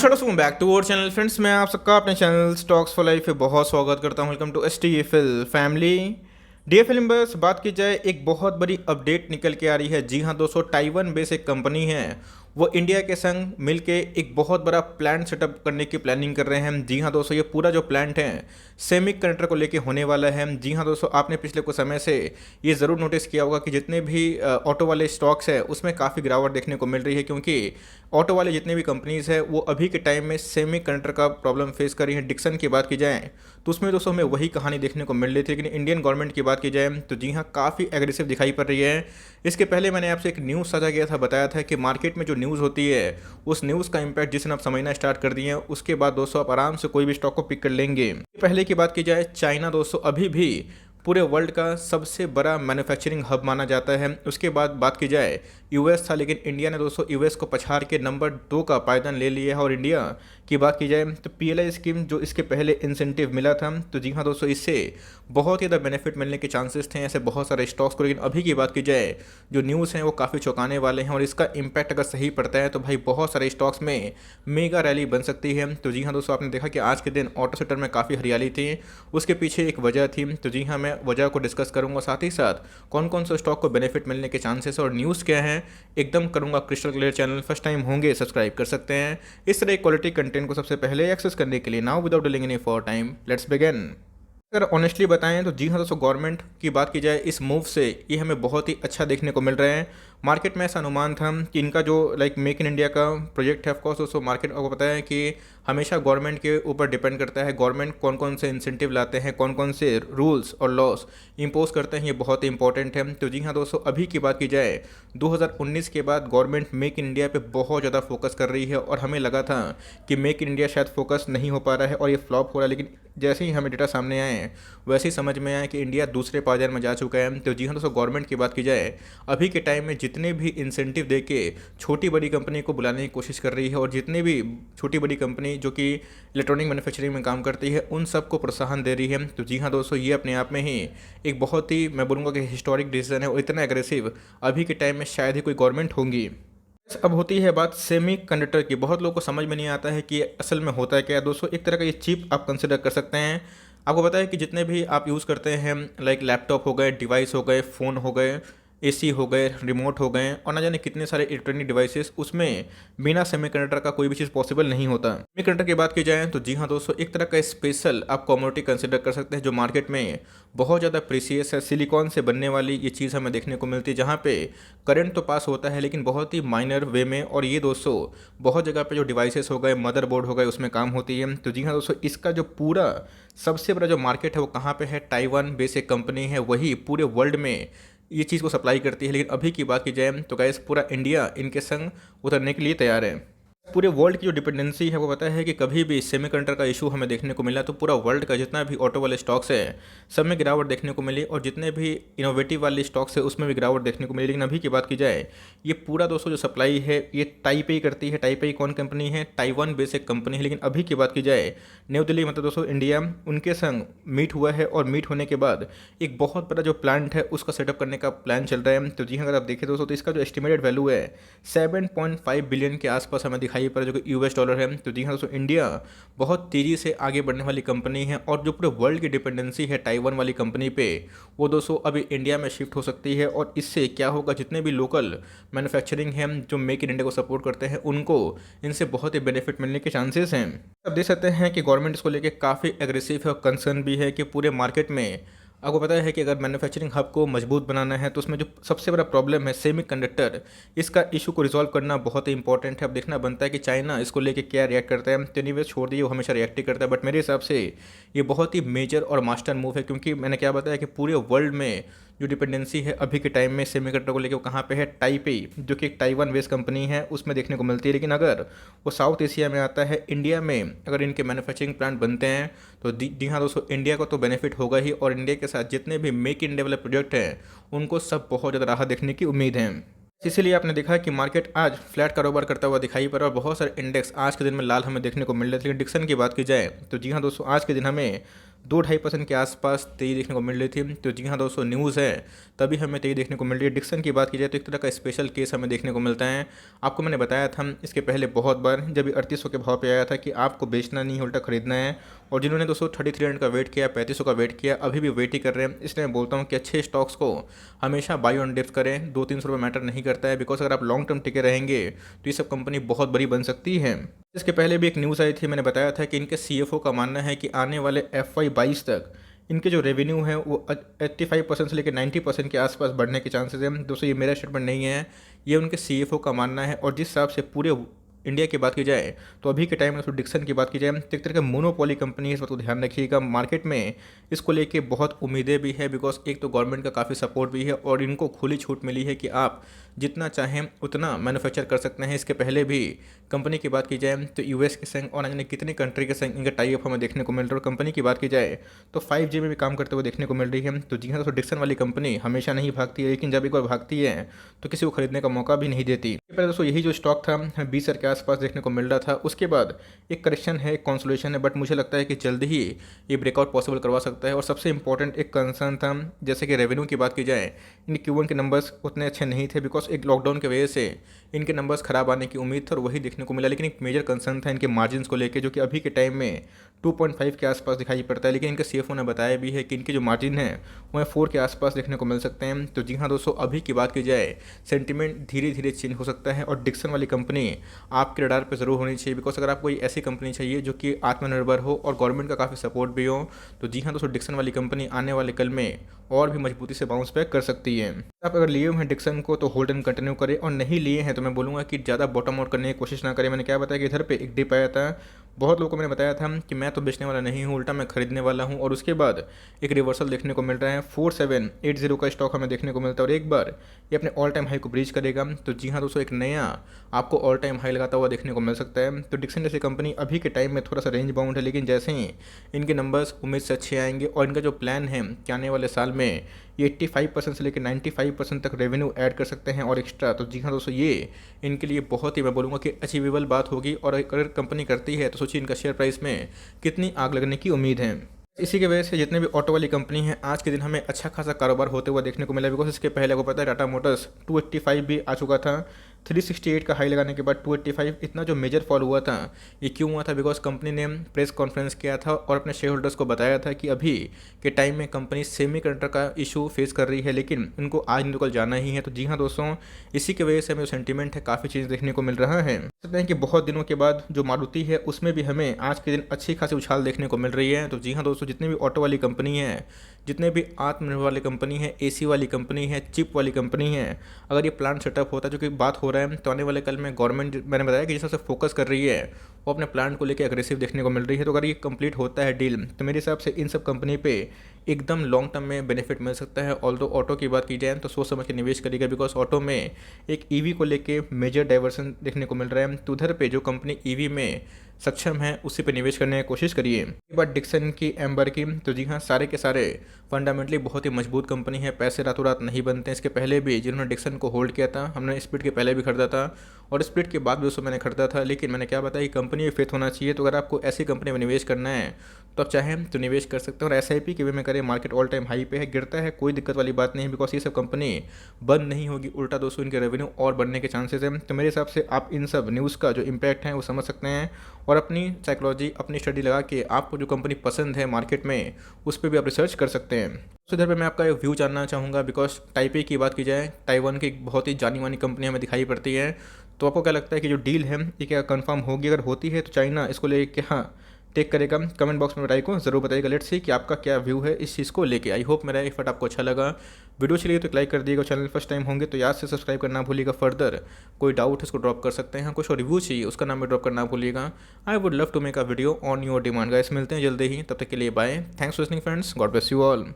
नमस्कार दोस्तों, back to our channel friends. मैं आप सबका अपने चैनल स्टॉक्स फॉर लाइफ पे बहुत स्वागत करता हूं। Welcome to STFL family. DFL members, बात की जाए एक बहुत बड़ी अपडेट निकल के आ रही है। जी हां दोस्तों, ताइवान बेस एक कंपनी है, वो इंडिया के संग मिलके एक बहुत बड़ा प्लांट सेटअप करने की प्लानिंग कर रहे हैं। जी हां दोस्तों, ये पूरा जो प्लांट है सेमी कंडक्टर को लेके होने वाला है। जी हां दोस्तों, आपने पिछले कुछ समय से ये ज़रूर नोटिस किया होगा कि जितने भी ऑटो वाले स्टॉक्स हैं उसमें काफ़ी गिरावट देखने को मिल रही है, क्योंकि ऑटो वाले जितने भी कंपनीज़ हैं वो अभी के टाइम में सेमी कंडक्टर का प्रॉब्लम फेस कर रही है। डिक्सन की बात की जाए तो उसमें दोस्तों हमें वही कहानी देखने को मिल रही थी। लेकिन इंडियन गवर्नमेंट की बात की जाए तो जी हाँ, काफ़ी एग्रेसिव दिखाई पड़ रही है। इसके पहले मैंने आपसे एक न्यूज़ साझा किया था, बताया था कि मार्केट में जो न्यूज़ होती है उस न्यूज़ का इम्पैक्ट जिस दिन आप समझना स्टार्ट कर दिए हैं उसके बाद दोस्तों आप आराम से कोई भी स्टॉक को पिक कर लेंगे। पहले की बात की जाए, चाइना दोस्तों अभी भी पूरे वर्ल्ड का सबसे बड़ा मैन्युफैक्चरिंग हब माना जाता है। उसके बाद बात की जाए, यूएस था, लेकिन इंडिया ने दोस्तों यूएस को पछाड़ के नंबर 2 का पायदान ले लिया है। और इंडिया की बात की जाए तो PLI स्कीम जो इसके पहले इंसेंटिव मिला था, तो जी हाँ दोस्तों, इससे बहुत ही ज़्यादा बेनिफिट मिलने के चांसेस थे ऐसे बहुत सारे स्टॉक्स को। लेकिन अभी की बात की जाए, जो न्यूज़ हैं वो काफ़ी चौंकाने वाले हैं और इसका इम्पैक्ट अगर सही पड़ता है तो भाई बहुत सारे स्टॉक्स में मेगा रैली बन सकती है। तो जी हाँ दोस्तों, आपने देखा कि आज के दिन ऑटो सेक्टर में काफ़ी हरियाली थी, उसके पीछे एक वजह थी। तो जी हाँ, मैं वजह को डिस्कस करूंगा, साथ ही साथ कौन कौन से स्टॉक को बेनिफिट मिलने के चांसेस और न्यूज़ क्या है एकदम करूंगा crystal clear. Channel first time होंगे सब्सक्राइब कर सकते हैं इस तरह क्वालिटी कंटेंट को सबसे पहले एक्सेस करने के लिए। Now without delaying any for time, let's begin. अगर ऑनेस्टली बताएं तो जी हाँ दोस्तों, गवर्नमेंट की बात की जाए इस मूव से ये हमें बहुत ही अच्छा देखने को मिल रहा है। मार्केट में ऐसा अनुमान था कि इनका जो मेक इन इंडिया का प्रोजेक्ट है, ऑफकोर्स दोस्तों मार्केट आपको पता है कि हमेशा गवर्नमेंट के ऊपर डिपेंड करता है। गवर्नमेंट कौन कौन से इंसेंटिव लाते हैं, कौन कौन से रूल्स और लॉस इंपोज करते हैं, ये बहुत ही इंपॉर्टेंट है। तो जी हाँ दोस्तों, अभी की बात की जाए 2019 के बाद गवर्नमेंट मेक इन इंडिया पे बहुत ज़्यादा फोकस कर रही है और हमें लगा था कि मेक इन इंडिया शायद फोकस नहीं हो पा रहा है और ये फ्लॉप हो रहा है। लेकिन जैसे ही हमें डेटा सामने आए वैसे ही समझ में आया कि इंडिया दूसरे पायदान में जा चुका है। तो जी हाँ दोस्तों, गवर्नमेंट की बात की जाए अभी के टाइम में जितने भी इंसेंटिव दे के छोटी बड़ी कंपनी को बुलाने की कोशिश कर रही है और जितने भी छोटी बड़ी कंपनी जो कि इलेक्ट्रॉनिक मैन्युफैक्चरिंग में काम करती है उन सबको प्रोत्साहन दे रही है। तो जी हाँ दोस्तों, ये अपने आप में ही एक बहुत ही, मैं बोलूँगा कि हिस्टोरिक डिसीजन है और इतना एग्रेसिव अभी के टाइम में शायद ही कोई गवर्नमेंट होंगी। अब होती है बात सेमी कंडक्टर की। बहुत लोगों को समझ में नहीं आता है कि असल में होता है क्या दोस्तों। एक तरह का ये चिप आप कंसिडर कर सकते हैं। आपको पता है कि जितने भी आप यूज़ करते हैं, लाइक लैपटॉप हो गए, डिवाइस हो गए, फ़ोन हो गए, AC हो गए, रिमोट हो गए और ना जाने कितने सारे इलेक्ट्रॉनिक डिवाइसेस, उसमें बिना सेमीकंडक्टर का कोई भी चीज़ पॉसिबल नहीं होता। सेमीकंडक्टर की बात की जाए तो जी हाँ दोस्तों, एक तरह का स्पेशल आप कमोडिटी कंसिडर कर सकते हैं जो मार्केट में बहुत ज़्यादा प्रीसियस है। सिलिकॉन से बनने वाली ये चीज़ हमें देखने को मिलती है, जहाँ पे करंट तो पास होता है लेकिन बहुत ही माइनर वे में। और ये दोस्तों बहुत जगह पे जो डिवाइसेस हो गए, मदरबोर्ड हो गए, उसमें काम होती है। तो जी हाँ दोस्तों, इसका जो पूरा सबसे बड़ा जो मार्केट है वो कहाँ पे है, ताइवान बेस एक कंपनी है, वही पूरे वर्ल्ड में ये चीज़ को सप्लाई करती है। लेकिन अभी की बात की जाए तो गैस पूरा इंडिया इनके संग उतरने के लिए तैयार है। पूरे वर्ल्ड की जो डिपेंडेंसी है वो पता है कि कभी भी सेमीकंडक्टर का इशू हमें देखने को मिला तो पूरा वर्ल्ड का जितना भी ऑटो वाले स्टॉक्स है सब में गिरावट देखने को मिली और जितने भी इनोवेटिव वाले स्टॉक्स है उसमें भी गिरावट देखने को मिली। लेकिन अभी की बात की जाए, ये पूरा दोस्तों जो सप्लाई है ये ताइपेई करती है। ताइपेई कौन कंपनी है, ताइवान बेस एक कंपनी है। लेकिन अभी की बात की जाए, न्यू दिल्ली मतलब दोस्तों इंडिया उनके संग मीट हुआ है और मीट होने के बाद एक बहुत बड़ा जो प्लांट है उसका सेटअप करने का प्लान चल रहा है। तो जी हाँ, अगर आप देखें दोस्तों तो इसका जो एस्टिमेटेड वैल्यू है 7.5 बिलियन के आसपास हमें दिखाई पड़ा, जो कि US डॉलर है। तो जी हाँ दोस्तों, इंडिया बहुत तेज़ी से आगे बढ़ने वाली कंपनी है और जो पूरे वर्ल्ड की डिपेंडेंसी है ताइवान वाली कंपनी पे, वो दोस्तों अभी इंडिया में शिफ्ट हो सकती है। और इससे क्या होगा, जितने भी लोकल मैन्युफैक्चरिंग है जो मेक इन इंडिया को सपोर्ट करते हैं उनको इनसे बहुत ही बेनिफिट मिलने के चांसेस हैं। अब देख सकते हैं कि गवर्नमेंट इसको लेकर काफ़ी एग्रेसिव है और कंसर्न भी है कि पूरे मार्केट में आपको पता है कि अगर मैन्युफैक्चरिंग हब को मजबूत बनाना है तो उसमें जो सबसे बड़ा प्रॉब्लम है सेमीकंडक्टर, इसका इशू को रिजॉल्व करना बहुत ही इंपॉर्टेंट है। अब देखना बनता है कि चाइना इसको लेके क्या रिएक्ट करता है। तो एनीवेज छोड़ दिए, वो हमेशा रिएक्ट ही करता है, बट मेरे हिसाब से ये बहुत ही मेजर और मास्टर मूव है, क्योंकि मैंने क्या बताया कि पूरे वर्ल्ड में जो डिपेंडेंसी है अभी के टाइम में सेमीकंडक्टर को लेकर वो कहाँ पे है, ताइपेई, जो कि एक ताइवान बेस्ड कंपनी है, उसमें देखने को मिलती है। लेकिन अगर वो साउथ एशिया में आता है, इंडिया में अगर इनके मैन्युफैक्चरिंग प्लांट बनते हैं तो जी हाँ दोस्तों, इंडिया को तो बेनिफिट होगा ही और इंडिया के साथ जितने भी मेक इन इंडिया वाले प्रोजेक्ट हैं उनको सब बहुत ज़्यादा राहत देखने की उम्मीद है। इसीलिए आपने देखा कि मार्केट आज फ्लैट कारोबार करता हुआ दिखाई पड़ा और बहुत सारे इंडेक्स आज के दिन में लाल हमें देखने को मिल रहे थे। लेकिन डिक्सन की बात की जाए तो जी हाँ दोस्तों, आज के दिन हमें 2-2.5% के आसपास तेज़ी देखने को मिल रही थी। तो जी हाँ दोस्तों, न्यूज़ है तभी हमें तेज़ी देखने को मिल रही है। डिक्सन की बात की जाए तो एक तरह का स्पेशल केस हमें देखने को मिलता है। आपको मैंने बताया था इसके पहले बहुत बार, जब ये 3800 के भाव पे आया था, कि आपको बेचना नहीं उल्टा खरीदना है। और जिन्होंने दोस्तों 3300 का वेट किया, 3500 का वेट किया, अभी भी वेट ही कर रहे हैं। इसलिए मैं बोलता हूँ कि अच्छे स्टॉक्स को हमेशा बाई ऑन डिप्स करें। 200-300 रुपये मैटर नहीं करता है, बिकॉज अगर आप लॉन्ग टर्म टिके रहेंगे तो ये सब कंपनी बहुत बड़ी बन सकती है। इसके पहले भी एक न्यूज़ आई थी, मैंने बताया था कि इनके CFO का मानना है कि आने वाले FY22 तक इनके जो रेवेन्यू है वो 85% से लेकर 90% के आसपास बढ़ने के चांसेस हैं। दोस्तों, ये मेरा स्टेटमेंट नहीं है, ये उनके CFO का मानना है। और जिस हिसाब से पूरे इंडिया की बात की जाए तो अभी के टाइम में डिक्सन की बात की जाए तो एक तरह का मोनोपोली कंपनी है, इस बात को ध्यान रखिएगा। मार्केट में इसको लेके बहुत उम्मीदें भी है, बिकॉज एक तो गवर्नमेंट का काफ़ी सपोर्ट भी है और इनको खुली छूट मिली है कि आप जितना चाहें उतना मैन्युफैक्चर कर सकते हैं। इसके पहले भी कंपनी की बात की जाए तो US के संग और अन्य कितने कंट्री के संग इनका टाई अप हमें देखने को मिल रहा है। और कंपनी की बात की जाए तो 5G में भी काम करते हुए देखने को मिल रही है। तो जी हाँ दोस्तों, डिक्सन वाली कंपनी हमेशा नहीं भागती है, लेकिन जब एक बार भागती है तो किसी को खरीदने का मौका भी नहीं देती। पहले दोस्तों यही जो स्टॉक था 20 के आसपास देखने को मिल रहा था। उसके बाद एक करेक्शन है, एक कॉन्सोलेशन है, बट मुझे लगता है कि जल्दी ही ये ब्रेकआउट पॉसिबल करवा सकता है। और सबसे इंपॉर्टेंट एक कंसर्न था, जैसे कि रेवेन्यू की बात की जाए, इनके Q1 के नंबर्स उतने अच्छे नहीं थे, बिकॉज एक लॉकडाउन की वजह से इनके नंबर्स खराब आने की उम्मीद थी और वही देखने को मिला। लेकिन एक मेजर कंसर्न था इनके मार्जिन्स को लेकर, जो कि अभी के टाइम में 2.5 के आसपास दिखाई पड़ता है। लेकिन इनके CFO ने बताया भी है कि इनके जो मार्जिन है वह 4 के आसपास देखने को मिल सकते हैं। तो जी हाँ दोस्तों, अभी की बात की जाए सेंटिमेंट धीरे धीरे चेंज हो सकता है और डिक्सन वाली कंपनी आपके रडार पे ज़रूर होनी चाहिए। बिकॉज अगर आपको कोई ऐसी कंपनी चाहिए जो कि आत्मनिर्भर हो और गवर्नमेंट का काफ़ी सपोर्ट भी हो, तो जी हाँ दोस्तों, डिक्सन वाली कंपनी आने वाले कल में और भी मजबूती से बाउंस बैक कर सकती है। आप अगर लिए हुए हैं डिक्सन को तो होल्ड एंड कंटिन्यू करें, और नहीं लिए हैं तो मैं बोलूँगा कि ज़्यादा बॉटम आउट करने की कोशिश ना करें। मैंने क्या बताया कि इधर पे एक डिप आया था, बहुत लोगों को मैंने बताया था कि मैं तो बेचने वाला नहीं हूँ, उल्टा मैं खरीदने वाला हूँ। और उसके बाद एक रिवर्सल देखने को मिल रहा है, 4780 का स्टॉक हमें देखने को मिलता है और एक बार ये अपने ऑल टाइम हाई को ब्रीच करेगा तो जी हाँ दोस्तों, एक नया आपको ऑल टाइम हाई लगाता हुआ देखने को मिल सकता है। तो डिक्सन जैसी कंपनी अभी के टाइम में थोड़ा सा रेंज बाउंड है, लेकिन जैसे ही इनके नंबर्स उम्मीद से अच्छे आएंगे और इनका जो प्लान है कि आने वाले साल में ये 85% से लेकर 95% तक रेवेन्यू ऐड कर सकते हैं और एक्स्ट्रा, तो जी हाँ दोस्तों, ये इनके लिए बहुत ही, मैं बोलूँगा कि अचीवेबल बात होगी। और अगर कंपनी करती है तो सोचिए इनका शेयर प्राइस में कितनी आग लगने की उम्मीद है। इसी की वजह से जितने भी ऑटो वाली कंपनी है आज के दिन हमें अच्छा खासा कारोबार होते हुए देखने को मिला। बिकॉज इसके पहले आपको पता है टाटा मोटर्स 285 भी आ चुका था, 368 का हाई लगाने के बाद 285। इतना जो मेजर फॉल हुआ था ये क्यों हुआ था? बिकॉज कंपनी ने प्रेस कॉन्फ्रेंस किया था और अपने शेयर होल्डर्स को बताया था कि अभी के टाइम में कंपनी सेमीकंडक्टर का इशू फेस कर रही है, लेकिन उनको आज नहीं तो कल जाना ही है। तो जी हाँ दोस्तों, इसी की वजह से हमें जो सेंटीमेंट है काफ़ी चीज़ देखने को मिल रहा है। सकते हैं कि बहुत दिनों के बाद जो मारुति है उसमें भी हमें आज के दिन अच्छी खासी उछाल देखने को मिल रही है। तो जी हाँ दोस्तों, जितनी भी ऑटो वाली कंपनी है, जितने भी आत्मनिर्भर वाली कंपनी है, AC वाली कंपनी है, चिप वाली कंपनी है, अगर ये प्लांट सेटअप होता है जो कि बात हो रहा है, तो आने वाले कल में गवर्नमेंट, मैंने बताया कि जिस हिसाब से फोकस कर रही है वो अपने प्लांट को लेकर अग्रेसिव देखने को मिल रही है। तो अगर ये कंप्लीट होता है डील तो मेरे हिसाब से इन सब कंपनी पे एकदम लॉन्ग टर्म में बेनिफिट मिल सकता है। ऑल्दो ऑटो की बात की जाए तो सोच समझ के निवेश करेगा, बिकॉज ऑटो में एक EV को लेके मेजर डाइवर्सन देखने को मिल रहा है। तो उधर पे जो कंपनी EV में सक्षम है उसी पे निवेश करने की कोशिश करिए। एक बार डिक्सन की, एम्बर की, तो जी हाँ, सारे के सारे फंडामेंटली बहुत ही मजबूत कंपनी है। पैसे रातों रात नहीं बनते। इसके पहले भी जिन्होंने डिक्सन को होल्ड किया था, हमने स्प्लिट के पहले भी खरीदा था और स्प्लिट के बाद भी उसको मैंने खरीदा था। लेकिन मैंने क्या बताया कि कंपनी में फेथ होना चाहिए। तो अगर आपको ऐसी कंपनी में निवेश करना है तो आप चाहें तो निवेश कर सकते हैं और SIP के वे में करें। मार्केट ऑल टाइम हाई पे है, गिरता है, कोई दिक्कत वाली बात नहीं है, बिकॉज ये सब कंपनी बंद नहीं होगी, उल्टा दोस्तों इनके रेवेन्यू और बढ़ने के चांसेस हैं। तो मेरे हिसाब से आप इन सब न्यूज़ का जो इम्पैक्ट है वो समझ सकते हैं और अपनी साइकोलॉजी, अपनी स्टडी लगा के आपको जो कंपनी पसंद है मार्केट में उस पर भी आप रिसर्च कर सकते हैं। तो इधर पे मैं आपका एक व्यू जानना चाहूँगा, बिकॉज टाइपे की बात की जाए, ताइवान की एक बहुत ही जानी मानी कंपनी हमें दिखाई पड़ती है। तो आपको क्या लगता है कि जो डील है ये क्या कंफर्म होगी? अगर होती है तो चाइना इसको लेके क्या टेक करेगा? कमेंट बॉक्स में बताइए को ज़रूर बताइएगा। लेट्स सी कि आपका क्या व्यू है इस चीज़ को लेके। आई होप मेरा एफर्ट आपको अच्छा लगा। वीडियो चलिए तो लाइक कर दिएगा। चैनल फर्स्ट टाइम होंगे तो याद से सब्सक्राइब करना भूलिएगा। फर्दर कोई डाउट है उसको ड्रॉप कर सकते हैं, कुछ और रिव्यू चाहिए उसका नाम भी ड्रॉप करना भूलिएगा। I would love to make a video on your demand. Guys मिलते हैं जल्दी ही, तब तक के लिए bye. Thanks for listening friends, God bless you all.